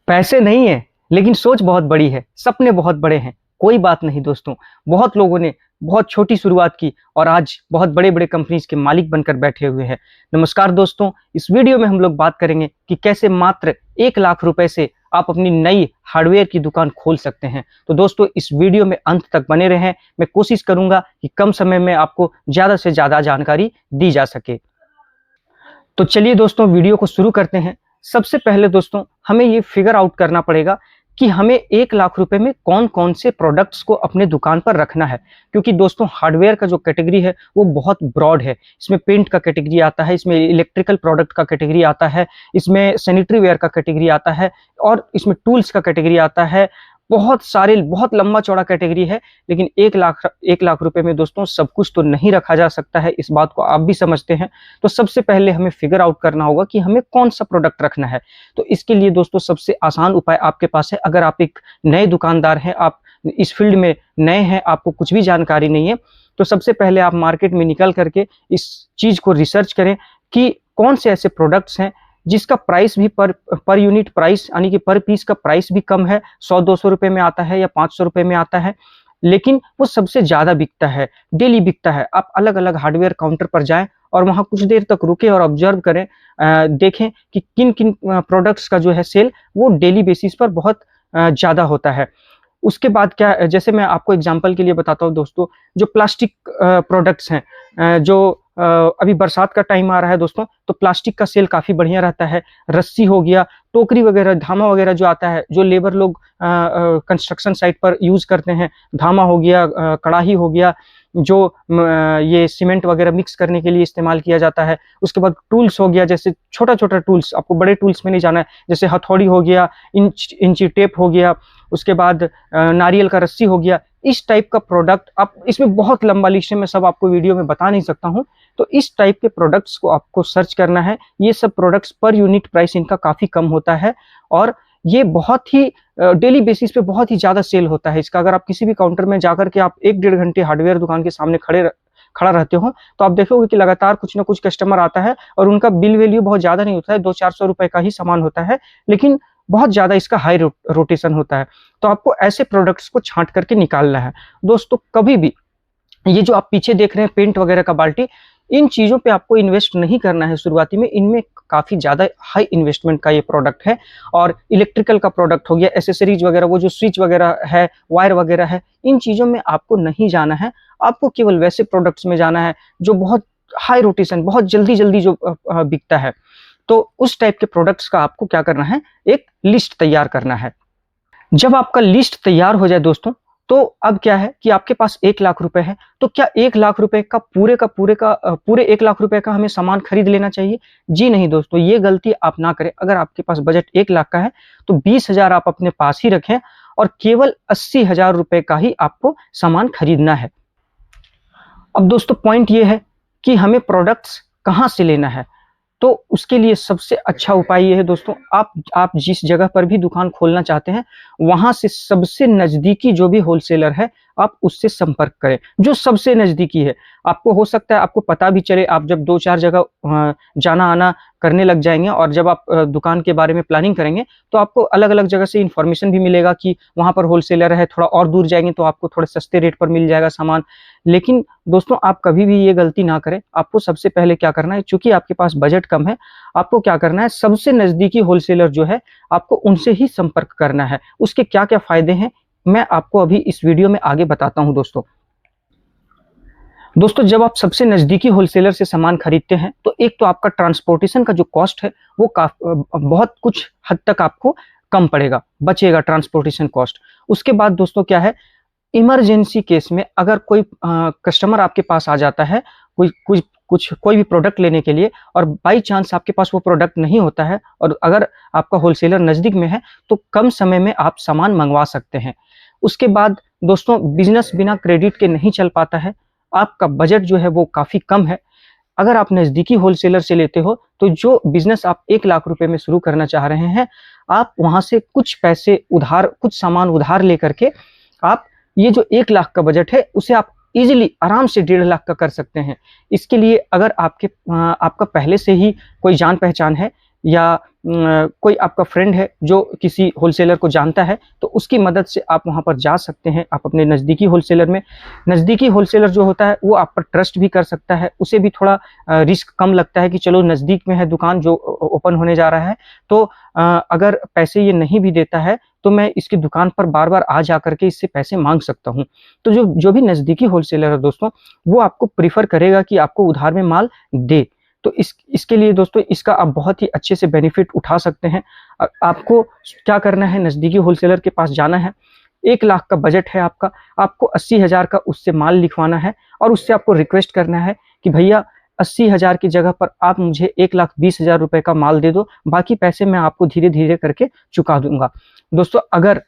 पैसे नहीं है, लेकिन सोच बहुत बड़ी है, सपने बहुत बड़े हैं। कोई बात नहीं दोस्तों, बहुत लोगों ने बहुत छोटी शुरुआत की और आज बहुत बड़े-बड़े कंपनीज के मालिक बनकर बैठे हुए हैं। नमस्कार दोस्तों, इस वीडियो में हम लोग बात करेंगे कि कैसे मात्र 1 लाख रुपए से आप अपनी नई हार्डवेयर की दुकान खोल सकते हैं। तो दोस्तों इस वीडियो में अंत तक बने रहें, मैं कोशिश करूंगा कि कम समय में आपको ज़्यादा से ज़्यादा जानकारी दी जा सके। तो चलिए दोस्तों वीडियो को शुरू करते हैं। सबसे पहले दोस्तों हमें ये फिगर आउट करना पड़ेगा कि हमें 1 लाख रुपए में कौन-कौन से प्रोडक्ट्स को अपने दुकान पर रखना है। क्योंकि दोस्तों हार्डवेयर का जो कैटेगरी है वो बहुत ब्रॉड है। इसमें पेंट का कैटेगरी आता है, इसमें इलेक्ट्रिकल प्रोडक्ट का कैटेगरी आता है, इसमें सैनिटरी वेयर का कैटेगरी आता है और इसमें टूल्स का कैटेगरी आता है। बहुत सारे बहुत लंबा-चौड़ा कैटेगरी है, लेकिन 1 लाख रुपए में दोस्तों सब कुछ तो नहीं रखा जा सकता है, इस बात को आप भी समझते हैं। तो सबसे पहले हमें फिगर आउट करना होगा कि हमें कौन-सा प्रोडक्ट रखना है। तो इसके लिए दोस्तों सबसे आसान उपाय आपके पास है। अगर आप एक नए दुकानदार हैं, आप इस फील्ड में नए हैं, आपको कुछ भी जानकारी नहीं है, तो सबसे पहले आप मार्केट में निकल करके इस चीज़ को रिसर्च करें कि कौन से ऐसे प्रोडक्ट्स हैं जिसका प्राइस भी पर यूनिट प्राइस यानी कि पर पीस का प्राइस भी कम है, 100-200 रुपए में आता है या 500 रुपए में आता है, लेकिन वो सबसे ज़्यादा बिकता है, डेली बिकता है। आप अलग-अलग हार्डवेयर काउंटर पर जाएँ और वहाँ कुछ देर तक रुकें और ऑब्ज़र्व करें, देखें कि किन-किन प्रोडक्ट्स का जो है सेल वो डेली बेसिस पर बहुत ज़्यादा होता है। उसके बाद क्या, जैसे मैं आपको एग्ज़ाम्पल के लिए बताता हूँ दोस्तों, जो प्लास्टिक प्रोडक्ट्स हैं, जो अभी बरसात का टाइम आ रहा है दोस्तों, तो प्लास्टिक का सेल काफ़ी बढ़िया रहता है। रस्सी हो गया, टोकरी वगैरह, धामा वगैरह जो आता है, जो लेबर लोग कंस्ट्रक्शन साइट पर यूज़ करते हैं, धामा हो गया, कड़ाही हो गया, जो ये सीमेंट वगैरह मिक्स करने के लिए इस्तेमाल किया जाता है। उसके बाद टूल्स हो गया, जैसे छोटा-छोटा टूल्स, आपको बड़े टूल्स में नहीं जाना है, जैसे हथौड़ी हो गया, इंची टेप हो गया, उसके बाद नारियल का रस्सी हो गया। इस टाइप का प्रोडक्ट, आप इसमें बहुत लंबा लिस्ट है, मैं सब आपको वीडियो में बता नहीं सकता हूँ। तो इस टाइप के प्रोडक्ट्स को आपको सर्च करना है। ये सब प्रोडक्ट्स पर यूनिट प्राइस इनका काफ़ी कम होता है और ये बहुत ही डेली बेसिस पे बहुत ही ज़्यादा सेल होता है इसका। अगर आप किसी भी काउंटर में जाकर के आप 1 डेढ़ घंटे हार्डवेयर दुकान के सामने खड़ा रहते हो, तो आप देखोगे कि लगातार कुछ ना कुछ कस्टमर आता है और उनका बिल वैल्यू बहुत ज़्यादा नहीं होता है, 200-400 रुपए का ही सामान होता है, लेकिन बहुत ज़्यादा इसका हाई रोटेशन होता है। तो आपको ऐसे प्रोडक्ट्स को छाँट करके निकालना है। दोस्तों कभी भी ये जो आप पीछे देख रहे हैं पेंट वगैरह का बाल्टी, इन चीज़ों पे आपको इन्वेस्ट नहीं करना है शुरुआती में। इनमें काफ़ी ज़्यादा हाई इन्वेस्टमेंट का ये प्रोडक्ट है। और इलेक्ट्रिकल का प्रोडक्ट हो गया, एक्सेसरीज वगैरह, वो जो स्विच वगैरह है, वायर वगैरह है, इन चीज़ों में आपको नहीं जाना है। आपको केवल वैसे प्रोडक्ट्स में जाना है जो बहुत हाई रोटेशन, बहुत जल्दी-जल्दी जो बिकता है। तो उस टाइप के प्रोडक्ट्स का आपको क्या करना है, एक लिस्ट तैयार करना है। जब आपका लिस्ट तैयार हो जाए दोस्तों, तो अब क्या है कि आपके पास 1 लाख रुपए है, तो क्या 1 लाख रुपए का पूरे 1 लाख रुपए का हमें सामान खरीद लेना चाहिए? जी नहीं दोस्तों, ये गलती आप ना करें। अगर आपके पास बजट 1 लाख का है, तो 20,000 आप अपने पास ही रखें और केवल 80,000 रुपए का ही आपको सामान खरीदना है। अब दोस्तों पॉइंट ये है कि हमें प्रोडक्ट्स कहाँ से लेना है? तो उसके लिए सबसे अच्छा उपाय ये है दोस्तों, आप जिस जगह पर भी दुकान खोलना चाहते हैं, वहाँ से सबसे नज़दीकी जो भी होलसेलर है, आप उससे संपर्क करें, जो सबसे नज़दीकी है। आपको हो सकता है आपको पता भी चले, आप जब 2-4 जगह जाना-आना करने लग जाएँगे और जब आप दुकान के बारे में प्लानिंग करेंगे, तो आपको अलग-अलग जगह से इन्फॉर्मेशन भी मिलेगा कि वहाँ पर होलसेलर है, थोड़ा और दूर जाएँगे तो आपको थोड़े सस्ते रेट पर मिल जाएगा सामान। लेकिन दोस्तों आप कभी भी ये गलती ना करें। आपको सबसे पहले क्या करना है, चूँकि आपके पास बजट कम है, आपको क्या करना है, सबसे नज़दीकी होलसेलर जो है, आपको उनसे ही संपर्क करना है। उसके क्या-क्या फ़ायदे हैं, मैं आपको अभी इस वीडियो में आगे बताता हूँ दोस्तों। दोस्तों जब आप सबसे नज़दीकी होलसेलर से सामान खरीदते हैं, तो एक तो आपका ट्रांसपोर्टेशन का जो कॉस्ट है, वो बहुत कुछ हद तक आपको कम पड़ेगा, बचेगा ट्रांसपोर्टेशन कॉस्ट। उसके बाद दोस्तों क्या है, इमरजेंसी केस में अगर कोई कस्टमर आपके पास आ जाता है, कोई भी प्रोडक्ट लेने के लिए और बाई चांस आपके पास वो प्रोडक्ट नहीं होता है और अगर आपका होलसेलर नज़दीक में है, तो कम समय में आप सामान मँगवा सकते हैं। उसके बाद दोस्तों बिज़नेस बिना क्रेडिट के नहीं चल पाता है। आपका बजट जो है वो काफ़ी कम है। अगर आप नज़दीकी होलसेलर से लेते हो, तो जो बिज़नेस आप 1 लाख रुपए में शुरू करना चाह रहे हैं, आप वहाँ से कुछ पैसे उधार, कुछ सामान उधार लेकर के आप ये जो 1 लाख का बजट है, उसे आप ईज़िली आराम से 1.5 लाख का कर सकते हैं। इसके लिए अगर आपका पहले से ही कोई जान-पहचान है या कोई आपका फ्रेंड है जो किसी होलसेलर को जानता है, तो उसकी मदद से आप वहाँ पर जा सकते हैं। आप अपने नज़दीकी होलसेलर में, नज़दीकी होलसेलर जो होता है वो आप पर ट्रस्ट भी कर सकता है, उसे भी थोड़ा रिस्क कम लगता है कि चलो नज़दीक में है दुकान जो ओपन होने जा रहा है, तो अगर पैसे ये नहीं भी देता है तो मैं इसकी दुकान पर बार-बार आ जा कर के इससे पैसे माँग सकता हूँ। तो जो जो भी नज़दीकी होलसेलर है दोस्तों, वो आपको प्रेफ़र करेगा कि आपको उधार में माल दे। तो इसके लिए दोस्तों इसका आप बहुत ही अच्छे से बेनिफिट उठा सकते हैं। आपको क्या करना है, नज़दीकी होलसेलर के पास जाना है, 1 लाख का बजट है आपका, आपको 80,000 का उससे माल लिखवाना है और उससे आपको रिक्वेस्ट करना है कि भैया 80,000 की जगह पर आप मुझे 1,20,000 रुपए का माल दे दो, बाकी पैसे मैं आपको धीरे-धीरे करके चुका दूँगा। दोस्तों अगर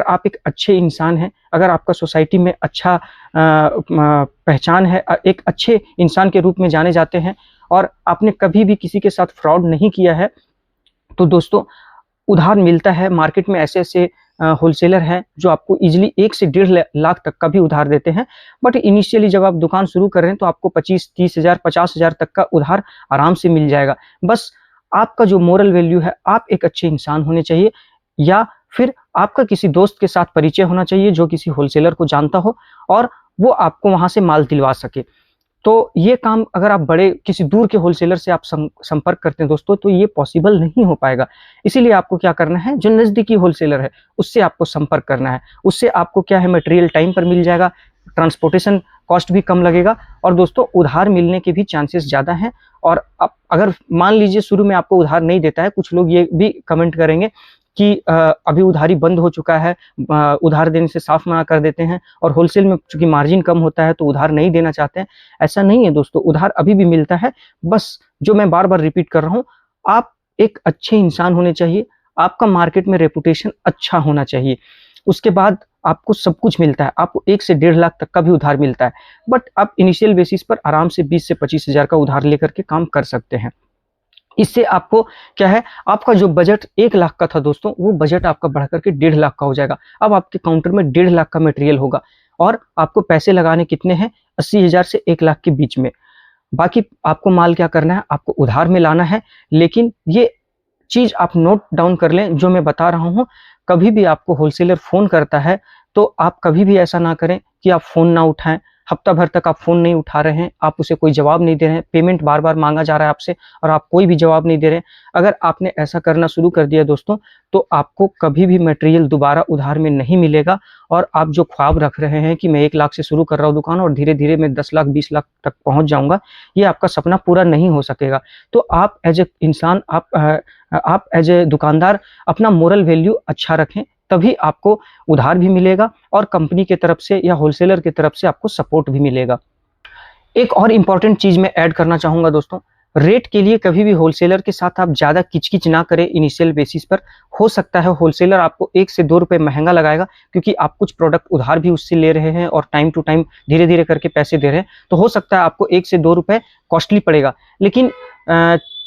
आप एक अच्छे इंसान हैं, अगर आपका सोसाइटी में अच्छा पहचान है, एक अच्छे इंसान के रूप में जाने जाते हैं और आपने कभी भी किसी के साथ फ्रॉड नहीं किया है, तो दोस्तों उधार मिलता है। मार्केट में ऐसे-ऐसे होलसेलर हैं जो आपको ईज़िली 1 से डेढ़ लाख तक का भी उधार देते हैं। बट इनिशियली जब आप दुकान शुरू कर रहे हैं तो आपको 25-30,000 50,000 तक का उधार आराम से मिल जाएगा। बस आपका जो मोरल वैल्यू है, आप एक अच्छे इंसान होने चाहिए या फिर आपका किसी दोस्त के साथ परिचय होना चाहिए जो किसी होलसेलर को जानता हो और वो आपको वहाँ से माल दिलवा सके। तो ये काम अगर आप बड़े किसी दूर के होलसेलर से आप संपर्क करते हैं दोस्तों, तो ये पॉसिबल नहीं हो पाएगा। इसीलिए आपको क्या करना है, जो नज़दीकी होलसेलर है, उससे आपको संपर्क करना है। उससे आपको क्या है, मटेरियल टाइम पर मिल जाएगा, ट्रांसपोर्टेशन कॉस्ट भी कम लगेगा और दोस्तों उधार मिलने के भी चांसेस ज़्यादा हैं। और आप अगर मान लीजिए शुरू में आपको उधार नहीं देता है, कुछ लोग ये भी कमेंट करेंगे कि अभी उधारी बंद हो चुका है, उधार देने से साफ मना कर देते हैं और होलसेल में चूँकि मार्जिन कम होता है तो उधार नहीं देना चाहते हैं। ऐसा नहीं है दोस्तों, उधार अभी भी मिलता है। बस जो मैं बार-बार रिपीट कर रहा हूँ, आप एक अच्छे इंसान होने चाहिए, आपका मार्केट में रेपुटेशन अच्छा होना चाहिए। उसके बाद आपको सब कुछ मिलता है, आपको 1 से डेढ़ लाख तक का भी उधार मिलता है। बट आप इनिशियल बेसिस पर आराम से 20 से 25,000 का उधार लेकर के काम कर सकते हैं। इससे आपको क्या है, आपका जो बजट 1 लाख का था दोस्तों, वो बजट आपका बढ़ कर के 1.5 लाख का हो जाएगा। अब आपके काउंटर में 1.5 लाख का मटेरियल होगा और आपको पैसे लगाने कितने हैं, 80,000 से 1 लाख के बीच में। बाकी आपको माल क्या करना है, आपको उधार में लाना है। लेकिन ये चीज़ आप नोट डाउन कर लें जो मैं बता रहा हूँ, कभी भी आपको होलसेलर फ़ोन करता है, तो आप कभी भी ऐसा ना करें कि आप फ़ोन ना उठाएँ। हफ्ता भर तक आप फ़ोन नहीं उठा रहे हैं, आप उसे कोई जवाब नहीं दे रहे हैं, पेमेंट बार-बार माँगा जा रहा है आपसे और आप कोई भी जवाब नहीं दे रहे हैं। अगर आपने ऐसा करना शुरू कर दिया दोस्तों, तो आपको कभी भी मटेरियल दोबारा उधार में नहीं मिलेगा और आप जो ख्वाब रख रहे हैं कि मैं 1 लाख से शुरू कर रहा हूँ दुकान और धीरे-धीरे मैं 10 लाख 20 लाख तक पहुँच जाऊँगा, ये आपका सपना पूरा नहीं हो सकेगा। तो आप एज़ ए इंसान, आप एज़ ए दुकानदार अपना मोरल वैल्यू अच्छा रखें, तभी आपको उधार भी मिलेगा और कंपनी की तरफ से या होलसेलर की तरफ से आपको सपोर्ट भी मिलेगा। एक और इम्पोर्टेंट चीज़ मैं ऐड करना चाहूँगा दोस्तों, रेट के लिए कभी भी होलसेलर के साथ आप ज़्यादा किच-किच ना करें इनिशियल बेसिस पर। हो सकता है होलसेलर आपको 1 से 2 रुपए महँगा लगाएगा क्योंकि आप कुछ प्रोडक्ट उधार भी उससे ले रहे हैं और टाइम टू टाइम धीरे-धीरे करके पैसे दे रहे हैं, तो हो सकता है आपको 1 से 2 रुपए कॉस्टली पड़ेगा। लेकिन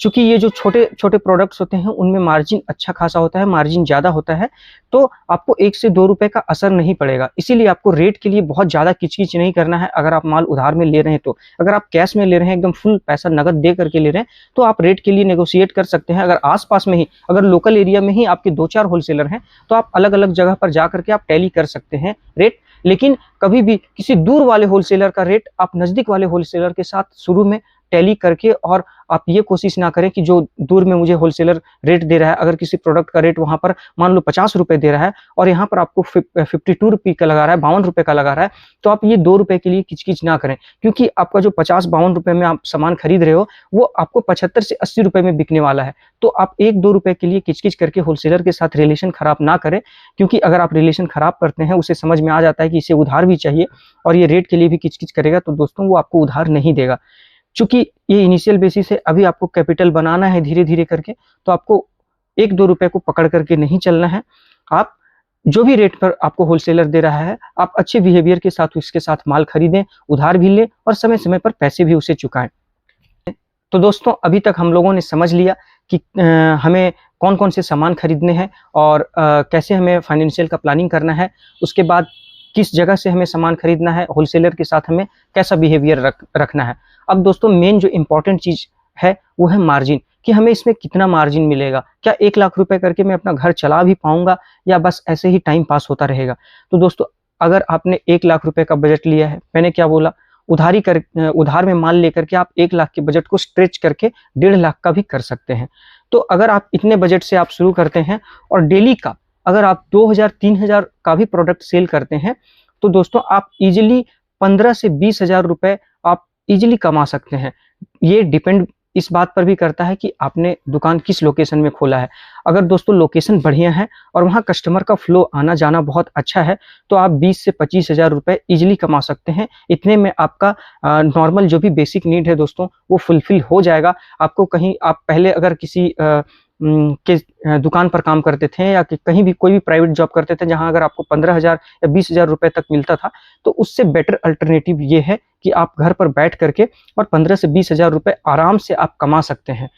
चूँकि ये जो छोटे-छोटे प्रोडक्ट्स होते हैं उनमें मार्जिन अच्छा खासा होता है, मार्जिन ज़्यादा होता है, तो आपको 1 से 2 रुपए का असर नहीं पड़ेगा। इसीलिए आपको रेट के लिए बहुत ज़्यादा किच-किच नहीं करना है अगर आप माल उधार में ले रहे हैं तो। अगर आप कैश में ले रहे हैं, एकदम फुल पैसा नकद दे करके ले रहे हैं, तो आप रेट के लिए नेगोशिएट कर सकते हैं। अगर आस-पास में ही, अगर लोकल एरिया में ही आपके 2-4 होलसेलर हैं, तो आप अलग-अलग जगह पर जा करके आप टैली कर सकते हैं रेट। लेकिन कभी भी किसी दूर वाले होलसेलर का रेट आप नज़दीक वाले होलसेलर के साथ शुरू में टैली करके, और आप ये कोशिश ना करें कि जो दूर में मुझे होलसेलर रेट दे रहा है, अगर किसी प्रोडक्ट का रेट वहाँ पर मान लो 50 रुपए दे रहा है और यहाँ पर आपको 52 रुपए का लगा रहा है, 52 रुपए का लगा रहा है, तो आप ये 2 रुपए के लिए किच-किच ना करें, क्योंकि आपका जो 50-52 रुपए में आप सामान खरीद रहे हो, वो आपको 75 से 80 रुपए में बिकने वाला है। तो आप 1-2 रुपए के लिए किच-किच करके होलसेलर के साथ रिलेशन खराब ना करें, क्योंकि अगर आप रिलेशन खराब करते हैं, उसे समझ में आ जाता है कि इसे उधार भी चाहिए और ये रेट के लिए भी किच-किच करेगा, तो दोस्तों वो आपको उधार नहीं देगा। चूँकि ये इनिशियल बेसिस है, अभी आपको कैपिटल बनाना है धीरे-धीरे करके, तो आपको 1-2 रुपए को पकड़ करके नहीं चलना है। आप जो भी रेट पर आपको होलसेलर दे रहा है, आप अच्छे बिहेवियर के साथ उसके साथ माल खरीदें, उधार भी लें और समय-समय पर पैसे भी उसे चुकाएँ। तो दोस्तों अभी तक हम लोगों ने समझ लिया कि हमें कौन-कौन से सामान खरीदने हैं और कैसे हमें फाइनेंशियल का प्लानिंग करना है। उसके बाद किस जगह से हमें सामान खरीदना है, होलसेलर के साथ हमें कैसा बिहेवियर रखना है। अब दोस्तों मेन जो इम्पोर्टेंट चीज़ है वो है मार्जिन, कि हमें इसमें कितना मार्जिन मिलेगा, क्या 1 लाख रुपए करके मैं अपना घर चला भी पाऊंगा या बस ऐसे ही टाइम पास होता रहेगा। तो दोस्तों अगर आपने 1 लाख रुपए का बजट लिया है, मैंने क्या बोला, उधार में माल लेकर के आप 1 लाख के बजट को स्ट्रेच करके 1.5 लाख का भी कर सकते हैं। तो अगर आप इतने बजट से आप शुरू करते हैं और डेली का अगर आप 2000-3000 का भी प्रोडक्ट सेल करते हैं तो दोस्तों आप इजीली 15 से 20,000 रुपए आप इजीली कमा सकते हैं। ये डिपेंड इस बात पर भी करता है कि आपने दुकान किस लोकेशन में खोला है। अगर दोस्तों लोकेशन बढ़िया है और वहाँ कस्टमर का फ्लो आना जाना बहुत अच्छा है तो आप 20 से 25,000 रुपए इजीली कमा सकते हैं। इतने में आपका नॉर्मल जो भी बेसिक नीड है दोस्तों वो फुलफिल हो जाएगा। आपको कहीं आप पहले अगर किसी के दुकान पर काम करते थे या कि कहीं भी कोई भी प्राइवेट जॉब करते थे जहां अगर आपको 15,000 या 20,000 रुपए तक मिलता था तो उससे बेटर अल्टरनेटिव ये है कि आप घर पर बैठ करके और 15 से 20,000 रुपए आराम से आप कमा सकते हैं।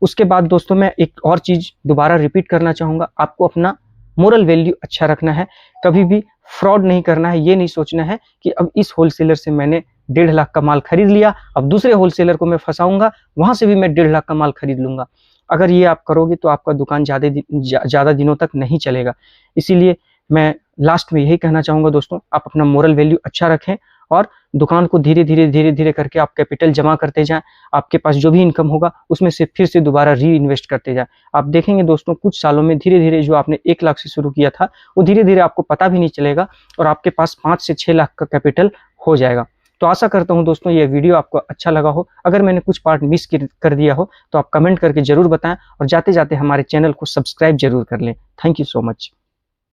उसके बाद दोस्तों मैं एक और चीज दोबारा रिपीट करना चाहूंगा, आपको अपना मोरल वैल्यू अच्छा रखना है, कभी भी फ्रॉड नहीं करना है। ये नहीं सोचना है कि अब इस होलसेलर से मैंने 1.5 लाख का माल खरीद लिया, अब दूसरे होलसेलर को मैं फंसाऊंगा, वहां से भी मैं 1.5 लाख का माल खरीद लूंगा। अगर ये आप करोगे तो आपका दुकान ज़्यादा दिनों तक नहीं चलेगा। इसीलिए मैं लास्ट में यही कहना चाहूँगा दोस्तों, आप अपना मोरल वैल्यू अच्छा रखें और दुकान को धीरे-धीरे करके आप कैपिटल जमा करते जाएँ। आपके पास जो भी इनकम होगा उसमें से फिर से दोबारा री-इन्वेस्ट करते जाएँ। आप देखेंगे दोस्तों कुछ सालों में धीरे-धीरे जो आपने 1 लाख से शुरू किया था वो धीरे-धीरे आपको पता भी नहीं चलेगा और आपके पास 5 से 6 लाख का कैपिटल हो जाएगा। तो आशा करता हूँ दोस्तों ये वीडियो आपको अच्छा लगा हो। अगर मैंने कुछ पार्ट मिस कर दिया हो तो आप कमेंट करके ज़रूर बताएं और जाते-जाते हमारे चैनल को सब्सक्राइब ज़रूर कर लें। Thank you so much.